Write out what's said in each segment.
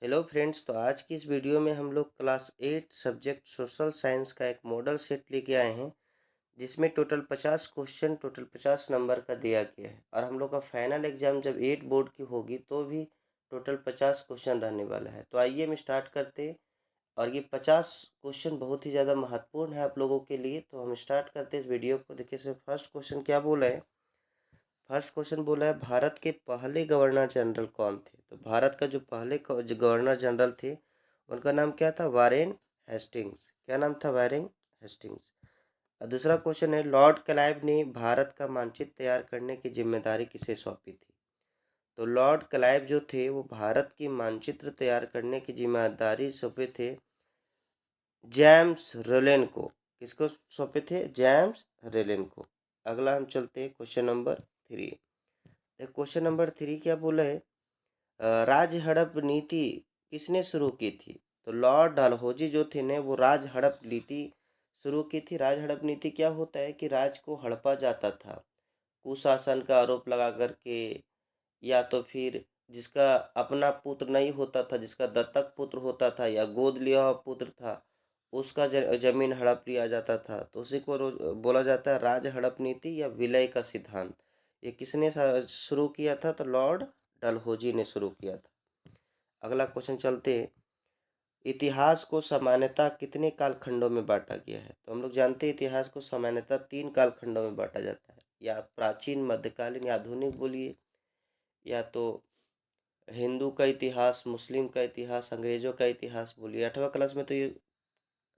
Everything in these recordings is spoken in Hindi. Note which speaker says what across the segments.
Speaker 1: Hello friends. तो आज की इस वीडियो में हम लोग क्लास 8 सब्जेक्ट सोशल साइंस का एक मॉडल सेट लेके आए हैं, जिसमें टोटल 50 क्वेश्चन टोटल 50 नंबर का दिया गया है। और हम लोग का फाइनल एग्जाम जब 8 बोर्ड की होगी तो भी टोटल 50 क्वेश्चन रहने वाला है। तो आइए हम स्टार्ट करते हैं। और ये 50 क्वेश्चन बहुत ही ज़्यादा महत्वपूर्ण है आप लोगों के लिए। तो हम स्टार्ट करते हैं इस वीडियो को। देखिए इसमें फर्स्ट क्वेश्चन क्या बोला है। फर्स्ट क्वेश्चन बोला है भारत के पहले गवर्नर जनरल कौन थे। तो भारत का जो पहले जो गवर्नर जनरल थे उनका नाम क्या था, वारेन हेस्टिंग्स। क्या नाम था, वारेन हेस्टिंग्स। और दूसरा क्वेश्चन है लॉर्ड क्लाइव ने भारत का मानचित्र तैयार करने की जिम्मेदारी किसे सौंपी थी। तो लॉर्ड क्लाइव जो थे वो भारत की मानचित्र तैयार करने की जिम्मेदारी सौंपे थे जेम्स रेलेन को। किसको सौंपे थे, जेम्स रेलेन को। अगला हम चलते हैं क्वेश्चन नंबर 3। क्वेश्चन नंबर 3 क्या बोला है, राज हड़प नीति किसने शुरू की थी। तो लॉर्ड डलहौजी जो थे ने वो राज हड़प नीति शुरू की थी। राज हड़प नीति क्या होता है कि राज को हड़पा जाता था कुशासन का आरोप लगा करके, या तो फिर जिसका अपना पुत्र नहीं होता था, जिसका दत्तक पुत्र होता था या गोद लिया हुआ पुत्र था, उसका जमीन हड़प लिया जाता था। तो उसी को बोला जाता है राज हड़प नीति या विलय का सिद्धांत। ये किसने शुरू किया था, तो लॉर्ड डलहौजी ने शुरू किया था। अगला क्वेश्चन चलते हैं। इतिहास को सामान्यतः कितने कालखंडों में बांटा गया है। तो हम लोग जानते हैं इतिहास को सामान्यतः 3 कालखंडों में बांटा जाता है, या प्राचीन, मध्यकालीन या आधुनिक बोलिए, या तो हिंदू का इतिहास, मुस्लिम का इतिहास, अंग्रेजों का इतिहास बोलिए। 8वां क्लास में तो ये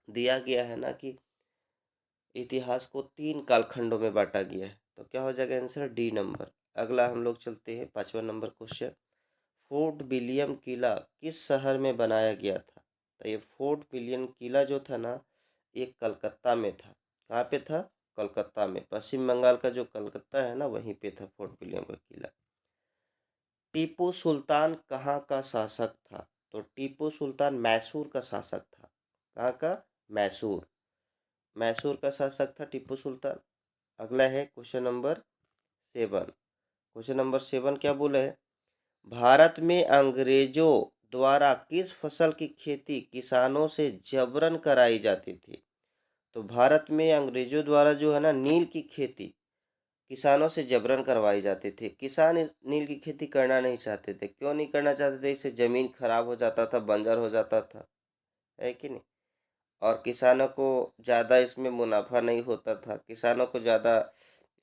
Speaker 1: दिया गया है ना कि इतिहास को 3 कालखंडों में बांटा गया है। तो क्या हो जाएगा आंसर, डी नंबर। अगला हम लोग चलते हैं 5वां नंबर क्वेश्चन। फोर्ट विलियम किला किस शहर में बनाया गया था। तो ये फोर्ट विलियम किला जो था ना, ये कलकत्ता में था। कहाँ पे था, कलकत्ता में। पश्चिम बंगाल का जो कलकत्ता है ना, वहीं पे था फोर्ट विलियम का किला। टीपू सुल्तान कहाँ का शासक था। तो टीपू सुल्तान मैसूर का शासक था। कहाँ का, मैसूर। मैसूर का शासक था टीपू सुल्तान। अगला है क्वेश्चन नंबर 7। क्वेश्चन नंबर 7 क्या बोला है, भारत में अंग्रेजों द्वारा किस फसल की खेती किसानों से जबरन कराई जाती थी। तो भारत में अंग्रेजों द्वारा जो है ना, नील की खेती किसानों से जबरन करवाई जाती थी। किसान नील की खेती करना नहीं चाहते थे। क्यों नहीं करना चाहते थे, इससे जमीन खराब हो जाता था, बंजर हो जाता था, है कि नहीं। और किसानों को ज़्यादा इसमें मुनाफा नहीं होता था, किसानों को ज़्यादा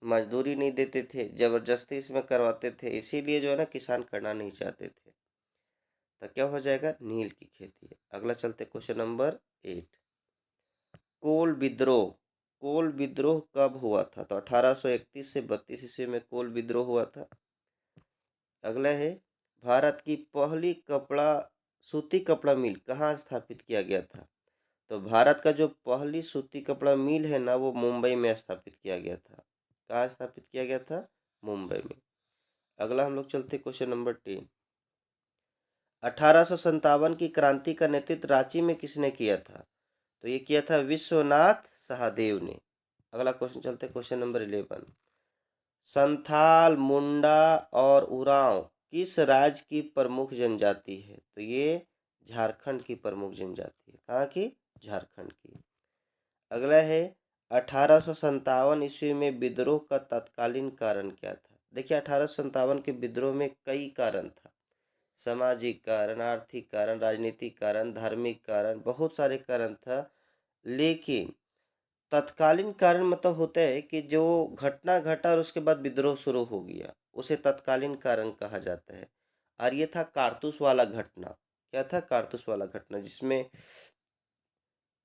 Speaker 1: मजदूरी नहीं देते थे, ज़बरदस्ती इसमें करवाते थे। इसीलिए जो है ना, किसान करना नहीं चाहते थे। तो क्या हो जाएगा, नील की खेती है। अगला चलते क्वेश्चन नंबर 8। कोल विद्रोह। कोल विद्रोह कब हुआ था। तो 1831 से 32 ईस्वी में कोल विद्रोह हुआ था। अगला है भारत की पहली कपड़ा सूती कपड़ा मिल कहाँ स्थापित किया गया था। तो भारत का जो पहली सूती कपड़ा मिल है ना, वो मुंबई में स्थापित किया गया था। कहाँ स्थापित किया गया था, मुंबई में। अगला हम लोग चलते क्वेश्चन नंबर 10। 1857 की क्रांति का नेतृत्व रांची में किसने किया था। तो ये किया था विश्वनाथ सहदेव ने। अगला क्वेश्चन चलते क्वेश्चन नंबर 11। संथाल, मुंडा और उरांव किस राज्य की प्रमुख जनजाति है। तो ये झारखंड की प्रमुख जनजाति है। कहाँ की, झारखंड की। अगला है 1857 ईस्वी में विद्रोह का तत्कालीन कारण क्या था। देखिए 1857 के विद्रोह में कई कारण था। सामाजिक कारण, आर्थिक कारण, राजनीतिक कारण, धार्मिक कारण, बहुत सारे कारण था। लेकिन तत्कालीन कारण मतलब होता है कि जो घटना घटा और उसके बाद विद्रोह शुरू हो गया, उसे तत्कालीन कारण कहा जाता है। और ये था कारतूस वाला घटना। क्या था, कारतूस वाला घटना, जिसमें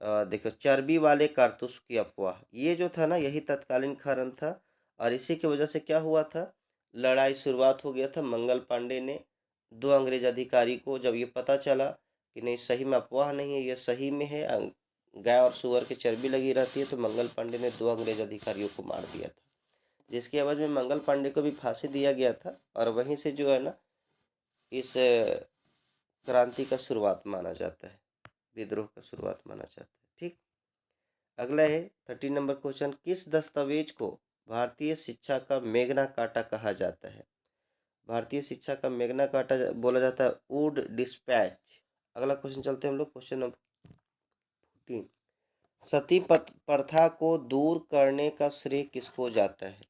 Speaker 1: देखो चर्बी वाले कारतूस की अफवाह, ये जो था ना, यही तत्कालीन कारण था। और इसी की वजह से क्या हुआ था, लड़ाई शुरुआत हो गया था। मंगल पांडे ने 2 अंग्रेज अधिकारी को जब ये पता चला कि नहीं, सही में अफवाह नहीं है, ये सही में है, गाय और सुअर की चर्बी लगी रहती है, तो मंगल पांडे ने 2 अंग्रेज अधिकारियों को मार दिया था। जिसकी एवज में मंगल पांडे को भी फांसी दिया गया था। और वहीं से जो है ना, इस क्रांति का शुरुआत माना जाता है, विद्रोह का शुरुआत माना जाता है। ठीक। अगला है 13 नंबर क्वेश्चन। किस दस्तावेज को भारतीय शिक्षा का मेग्ना कार्टा कहा जाता है। भारतीय शिक्षा का मेग्ना कार्टा बोला जाता है वुड डिस्पैच। अगला क्वेश्चन चलते हैं हम लोग, क्वेश्चन नंबर 14। सती प्रथा को दूर करने का श्रेय किसको जाता है?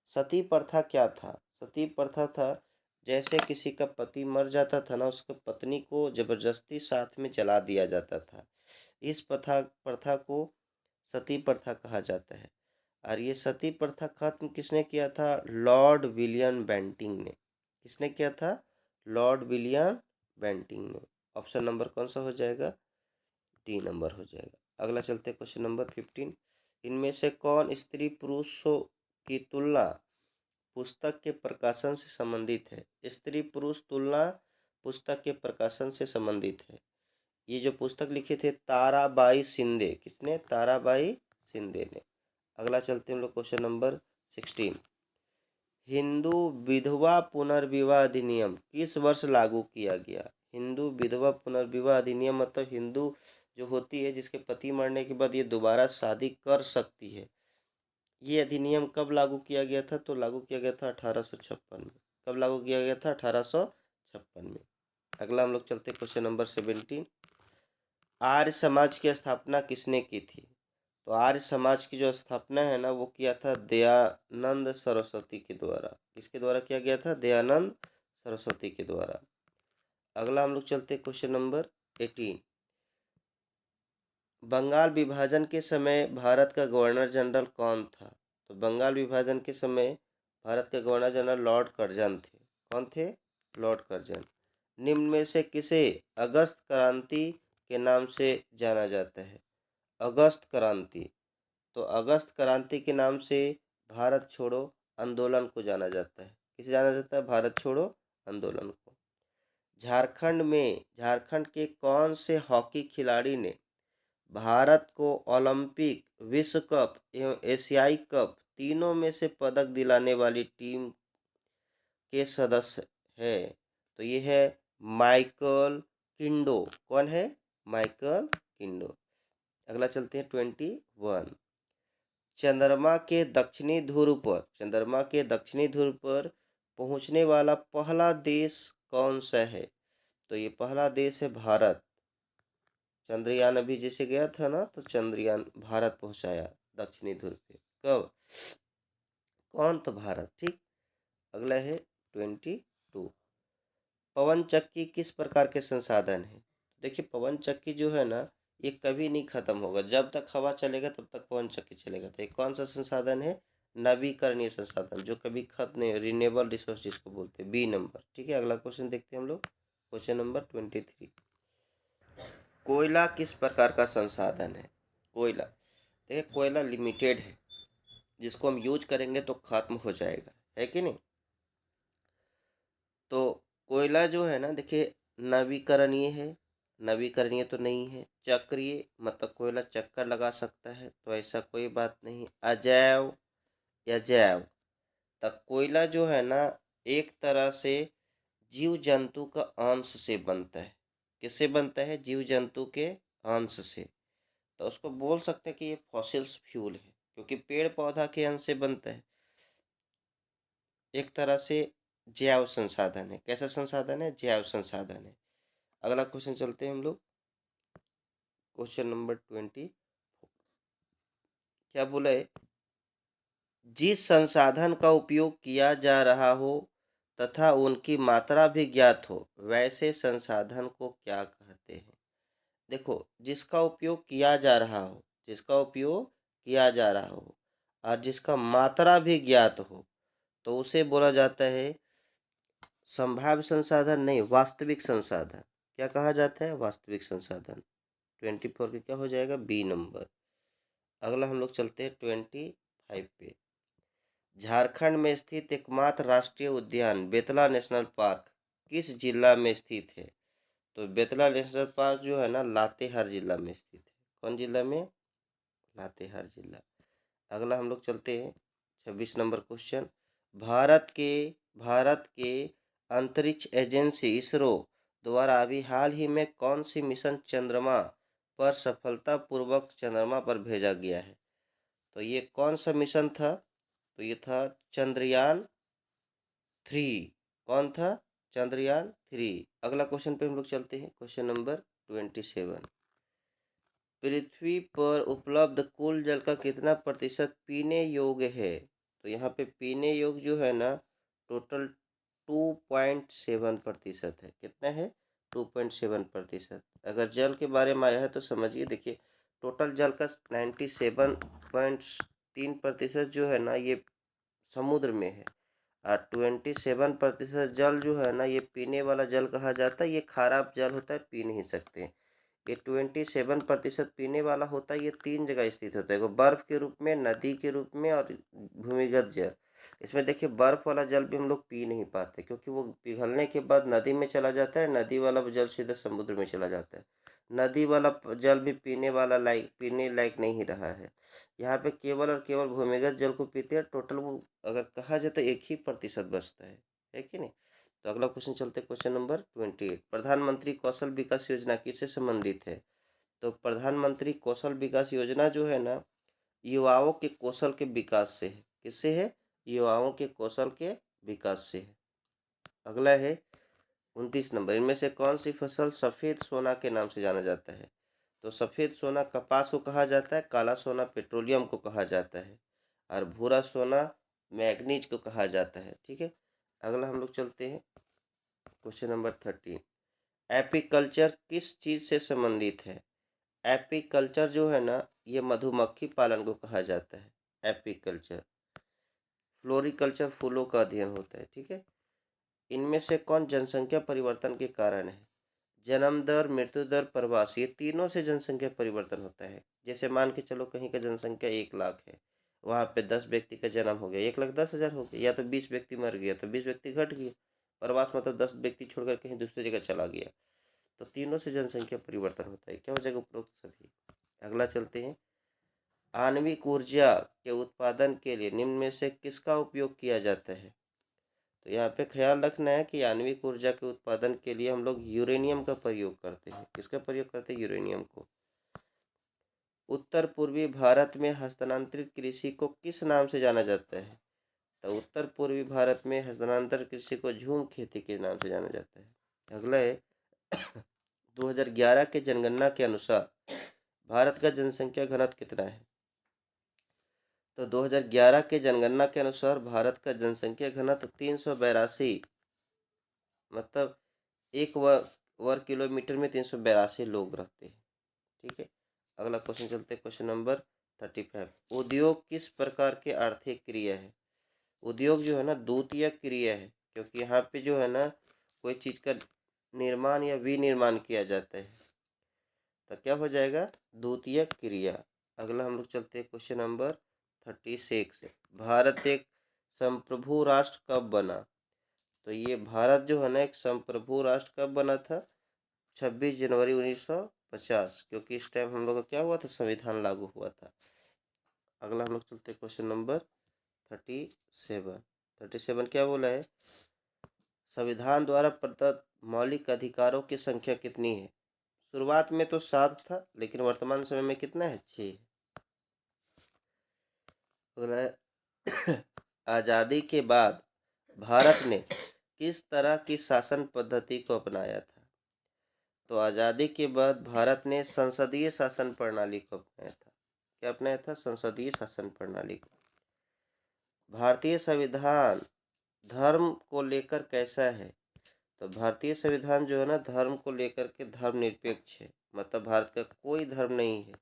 Speaker 1: सती प्रथा क्या था? सती प्रथा था, जैसे किसी का पति मर जाता था ना, उसके पत्नी को जबरदस्ती साथ में जला दिया जाता था। इस प्रथा प्रथा को सती प्रथा कहा जाता है। और ये सती प्रथा खत्म किसने किया था? लॉर्ड विलियम बेंटिंग ने। किसने किया था? लॉर्ड विलियम बेंटिंग ने। ऑप्शन नंबर कौन सा हो जाएगा? डी नंबर हो जाएगा। अगला चलते हैं क्वेश्चन नंबर 15। इनमें से कौन स्त्री पुरुषों की तुलना पुस्तक के प्रकाशन से संबंधित है? स्त्री पुरुष तुलना पुस्तक के प्रकाशन से संबंधित है। ये जो पुस्तक लिखे थे ताराबाई शिंदे। किसने? ताराबाई शिंदे ने। अगला चलते हैं हम लोग क्वेश्चन नंबर 16। हिंदू विधवा पुनर्विवाह अधिनियम किस वर्ष लागू किया गया? हिंदू विधवा पुनर्विवाह अधिनियम मतलब हिंदू जो होती है, जिसके पति मरने के बाद ये दोबारा शादी कर सकती है, ये अधिनियम कब लागू किया गया था? तो लागू किया गया था 1856 में। कब लागू किया गया था? 1856 में। अगला हम लोग चलते क्वेश्चन नंबर 17। आर्य समाज की स्थापना किसने की थी? तो आर्य समाज की जो स्थापना है ना, वो किया था दयानंद सरस्वती के द्वारा। किसके द्वारा किया गया था? दयानंद सरस्वती के द्वारा। अगला हम लोग चलते क्वेश्चन नंबर 18। बंगाल विभाजन के समय भारत का गवर्नर जनरल कौन था? तो बंगाल विभाजन के समय भारत के गवर्नर जनरल लॉर्ड कर्जन थे। कौन थे? Lord Curzon. निम्न में से किसे अगस्त क्रांति के नाम से जाना जाता है? अगस्त क्रांति। तो अगस्त क्रांति के नाम से भारत छोड़ो आंदोलन को जाना जाता है। किसे जाना जाता है? भारत छोड़ो आंदोलन को। झारखंड के कौन से हॉकी खिलाड़ी ने भारत को ओलंपिक, विश्व कप एवं एशियाई कप तीनों में से पदक दिलाने वाली टीम के सदस्य है? तो ये है माइकल किंडो। कौन है? माइकल किंडो। अगला चलते हैं 21। चंद्रमा के दक्षिणी ध्रुव पर पहुंचने वाला पहला देश कौन सा है? तो ये पहला देश है भारत। चंद्रयान अभी जैसे गया था ना, तो चंद्रयान भारत पहुंचाया दक्षिणी ध्रुव पे। कब? कौन? तो भारत। ठीक। अगला है 22। पवन चक्की किस प्रकार के संसाधन है? देखिए, पवन चक्की जो है ना, ये कभी नहीं खत्म होगा। जब तक हवा चलेगा तब तक पवन चक्की चलेगा। तो ये कौन सा संसाधन है? नवीकरणीय संसाधन, जो कभी खत्म नहीं, रिन्यूएबल रिसोर्स जिसको बोलते हैं। B number. ठीक है। अगला क्वेश्चन देखते हैं हम लोग, क्वेश्चन नंबर 23। कोयला किस प्रकार का संसाधन है? कोयला, देखिए कोयला लिमिटेड है, जिसको हम यूज करेंगे तो खत्म हो जाएगा, है कि नहीं? तो कोयला जो है ना, देखिए नवीकरणीय है। नवीकरणीय तो नहीं है। चक्रीय मतलब कोयला चक्कर लगा सकता है, तो ऐसा कोई बात नहीं। अजैव या जैव, तक कोयला जो है ना, एक तरह से जीव जंतु का अंश से बनता है। किससे बनता है? जीव जंतु के अंश से। तो उसको बोल सकते हैं कि ये फॉसिल्स फ्यूल है, क्योंकि पेड़ पौधा के अंश से बनता है। एक तरह से जैव संसाधन है। कैसा संसाधन है? जैव संसाधन है। अगला क्वेश्चन चलते हैं हम लोग, क्वेश्चन नंबर 20। क्या बोला है? जिस संसाधन का उपयोग किया जा रहा हो तथा उनकी मात्रा भी ज्ञात हो, वैसे संसाधन को क्या कहते हैं? देखो, जिसका उपयोग किया जा रहा हो, जिसका उपयोग किया जा रहा हो और जिसका मात्रा भी ज्ञात हो, तो उसे बोला जाता है संभाव्य संसाधन नहीं, वास्तविक संसाधन। क्या कहा जाता है? वास्तविक संसाधन। 24 के क्या हो जाएगा? B number. अगला हम लोग चलते हैं 25 पे। झारखंड में स्थित एकमात्र राष्ट्रीय उद्यान बेतला नेशनल पार्क किस जिला में स्थित है? तो बेतला नेशनल पार्क जो है ना, लातेहार जिला में स्थित है। कौन जिला में? लातेहार जिला। अगला हम लोग चलते हैं 26 नंबर क्वेश्चन। भारत के अंतरिक्ष एजेंसी इसरो द्वारा अभी हाल ही में कौन सी मिशन चंद्रमा पर सफलतापूर्वक चंद्रमा पर भेजा गया है? तो ये कौन सा मिशन था? तो ये था चंद्रयान 3। कौन था? चंद्रयान 3। अगला क्वेश्चन पे हम लोग चलते हैं, क्वेश्चन नंबर 27। पृथ्वी पर उपलब्ध कुल जल का कितना प्रतिशत पीने योग्य है? तो यहाँ पे पीने योग्य जो है ना, टोटल 2.7% है। कितना है? 2.7%। अगर जल के बारे में आया है तो समझिए, देखिए टोटल जल का 97.3% जो है ना ये समुद्र में है, और 27% जल जो है ना ये पीने वाला जल कहा जाता है। ये खराब जल होता है, पी नहीं सकते। ये 27% पीने वाला होता है। ये 3 जगह स्थित होता है, वो बर्फ के रूप में, नदी के रूप में और भूमिगत जल। इसमें देखिए बर्फ वाला जल भी हम लोग पी नहीं पाते, क्योंकि वो पिघलने के बाद नदी में चला जाता है। नदी वाला जल सीधा समुद्र में चला जाता है। नदी वाला जल भी पीने लायक नहीं रहा है। यहाँ पे केवल और केवल भूमिगत जल को पीते हैं। टोटल वो अगर कहा जाए तो 1% बचता है कि नहीं? तो अगला क्वेश्चन चलते हैं, क्वेश्चन नंबर 28। प्रधानमंत्री कौशल विकास योजना किससे संबंधित है? तो प्रधानमंत्री कौशल विकास योजना जो है ना, युवाओं के कौशल के विकास से है। किससे है? युवाओं के कौशल के विकास से है। अगला है 29 नंबर। इनमें से कौन सी फसल सफेद सोना के नाम से जाना जाता है? तो सफेद सोना कपास को कहा जाता है, काला सोना पेट्रोलियम को कहा जाता है, और भूरा सोना मैग्नीज को कहा जाता है। ठीक है, अगला हम लोग चलते हैं, क्वेश्चन नंबर 13। एपीकल्चर किस चीज से संबंधित है? एपीकल्चर जो है ना, ये मधुमक्खी पालन को कहा जाता है। एपीकल्चर। फ्लोरिकल्चर फूलों का अध्ययन होता है। ठीक है, इनमें से कौन जनसंख्या परिवर्तन के कारण है? जन्म दर, मृत्यु दर, प्रवास, ये तीनों से जनसंख्या परिवर्तन होता है। जैसे मान के चलो कहीं का जनसंख्या 1 लाख है, वहां पे 10 व्यक्ति का जन्म हो गया, 1,10,000 हो गया। या तो 20 व्यक्ति मर गया तो 20 व्यक्ति घट गया। प्रवास मतलब 10 व्यक्ति छोड़कर कहीं दूसरी जगह चला गया। तो तीनों से जनसंख्या परिवर्तन होता है। क्या हो जाएगा? उपरोक्त सभी। अगला चलते हैं, आणविक ऊर्जा के उत्पादन के लिए निम्न में से किसका उपयोग किया जाता है? तो यहाँ पे ख्याल रखना है कि आणविक ऊर्जा के उत्पादन के लिए हम लोग यूरेनियम का प्रयोग करते हैं। किसका प्रयोग करते हैं? यूरेनियम को। उत्तर पूर्वी भारत में हस्तांतरित कृषि को किस नाम से जाना जाता है? तो उत्तर पूर्वी भारत में हस्तांतरित कृषि को झूम खेती के नाम से जाना जाता है। अगला है 2011 के जनगणना के अनुसार भारत का जनसंख्या घनत्व कितना है? तो 2011 के जनगणना के अनुसार भारत का जनसंख्या घनत्व 382, मतलब एक वर्ग किलोमीटर में 382 लोग रहते हैं। ठीक है, अगला क्वेश्चन चलते हैं, क्वेश्चन नंबर 35। उद्योग किस प्रकार के आर्थिक क्रिया है? उद्योग जो है ना द्वितीयक क्रिया है, क्योंकि यहाँ पे जो है ना कोई चीज का निर्माण या विनिर्माण किया जाता है। तो क्या हो जाएगा? द्वितीयक क्रिया। अगला हम लोग चलते हैं, क्वेश्चन नंबर 36। भारत एक संप्रभु राष्ट्र कब बना? तो ये भारत जो है ना एक संप्रभु राष्ट्र कब बना था? 26 जनवरी 1950, क्योंकि इस टाइम हम लोग का क्या हुआ था? संविधान लागू हुआ था। अगला हम लोग चलते हैं, क्वेश्चन नंबर 37। 37 क्या बोला है? संविधान द्वारा प्रदत्त मौलिक अधिकारों की संख्या कितनी है? शुरुआत में तो 7 था, लेकिन वर्तमान समय में कितना है? 6। अगला है आजादी के बाद भारत ने किस तरह की शासन पद्धति को अपनाया था? तो आजादी के बाद भारत ने संसदीय शासन प्रणाली को अपनाया था। क्या अपनाया था? संसदीय शासन प्रणाली को। भारतीय संविधान धर्म को लेकर कैसा है? तो भारतीय संविधान जो है ना धर्म को लेकर के धर्मनिरपेक्ष है। मतलब भारत का कोई धर्म नहीं है,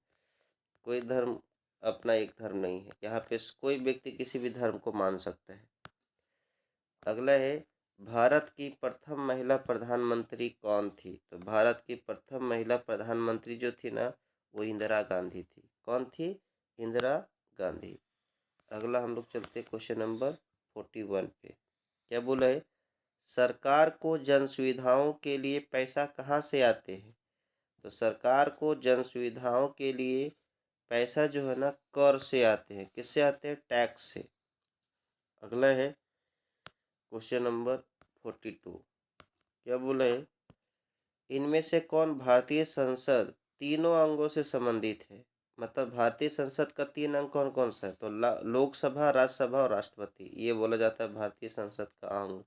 Speaker 1: कोई धर्म अपना एक धर्म नहीं है। यहाँ पे कोई व्यक्ति किसी भी धर्म को मान सकता है। अगला है, भारत की प्रथम महिला प्रधानमंत्री कौन थी? तो भारत की प्रथम महिला प्रधानमंत्री जो थी ना, वो इंदिरा गांधी थी। कौन थी? इंदिरा गांधी। अगला हम लोग चलते हैं, क्वेश्चन नंबर 41 पे। क्या बोला है? सरकार को जन सुविधाओं के लिए पैसा कहाँ से आते हैं? तो सरकार को जन सुविधाओं के लिए पैसा जो है ना कर से आते हैं। किससे आते हैं? टैक्स से। अगला है क्वेश्चन नंबर 42। क्या बोला है? इनमें से कौन भारतीय संसद तीनों अंगों से संबंधित है? मतलब भारतीय संसद का 3 अंग कौन कौन सा है? तो लोकसभा, राज्यसभा और राष्ट्रपति, ये बोला जाता है भारतीय संसद का अंग।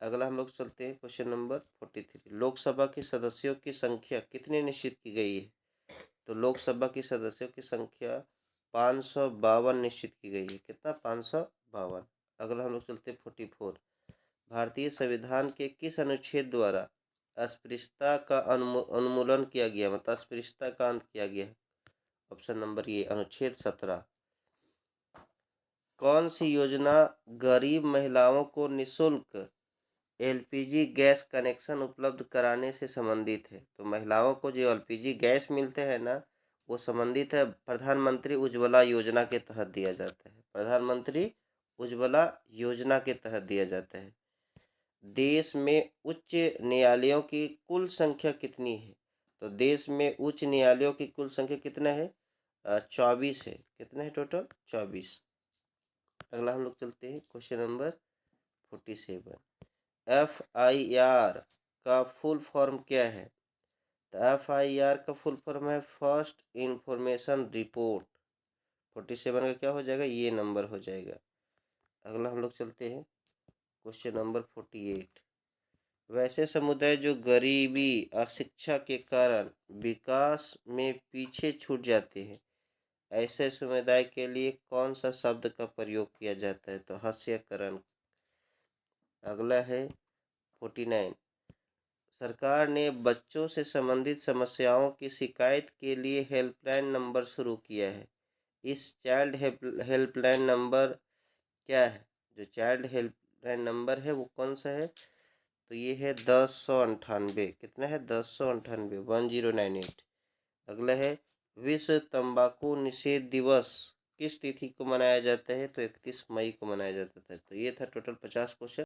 Speaker 1: अगला हम लोग चलते हैं क्वेश्चन नंबर 43। लोकसभा के सदस्यों की संख्या कितनी निश्चित की गई है? तो लोकसभा की सदस्यों की संख्या 552 निश्चित की गई है। कितना? 552। अगला हम लोग चलते हैं 44। भारतीय संविधान के किस अनुच्छेद द्वारा अस्पृश्यता का उन्मूलन किया गया, मतलब अस्पृश्यता का अंत किया गया है? ऑप्शन नंबर ए अनुच्छेद 17। कौन सी योजना गरीब महिलाओं को निःशुल्क एलपीजी गैस कनेक्शन उपलब्ध कराने से संबंधित है? तो महिलाओं को जो एलपीजी गैस मिलते हैं ना, वो संबंधित है प्रधानमंत्री उज्ज्वला योजना के तहत दिया जाता है। प्रधानमंत्री उज्ज्वला योजना के तहत दिया जाता है। देश में उच्च न्यायालयों की कुल संख्या कितनी है? तो देश में उच्च न्यायालयों की कुल संख्या कितना है? 24 है। कितने हैं टोटल? 24। अगला हम लोग चलते हैं क्वेश्चन नंबर 47। FIR का फुल फॉर्म क्या है? तो FIR का फुल फॉर्म है फर्स्ट इंफॉर्मेशन रिपोर्ट। 47 का क्या हो जाएगा? ये नंबर हो जाएगा। अगला हम लोग चलते हैं क्वेश्चन नंबर 48। वैसे समुदाय जो गरीबी अशिक्षा के कारण विकास में पीछे छूट जाते हैं, ऐसे समुदाय के लिए कौन सा शब्द का प्रयोग किया जाता है? तो हास्यकरण। अगला है 49। सरकार ने बच्चों से संबंधित समस्याओं की शिकायत के लिए हेल्पलाइन नंबर शुरू किया है। इस चाइल्ड हेल्पलाइन नंबर क्या है? जो चाइल्ड हेल्पलाइन नंबर है वो कौन सा है? तो ये है 1098। कितना है? 1098, 1098। अगला है विश्व तंबाकू निषेध दिवस किस तिथि को मनाया जाता है? तो 31 मई को मनाया जाता है। तो ये था टोटल 50 क्वेश्चन।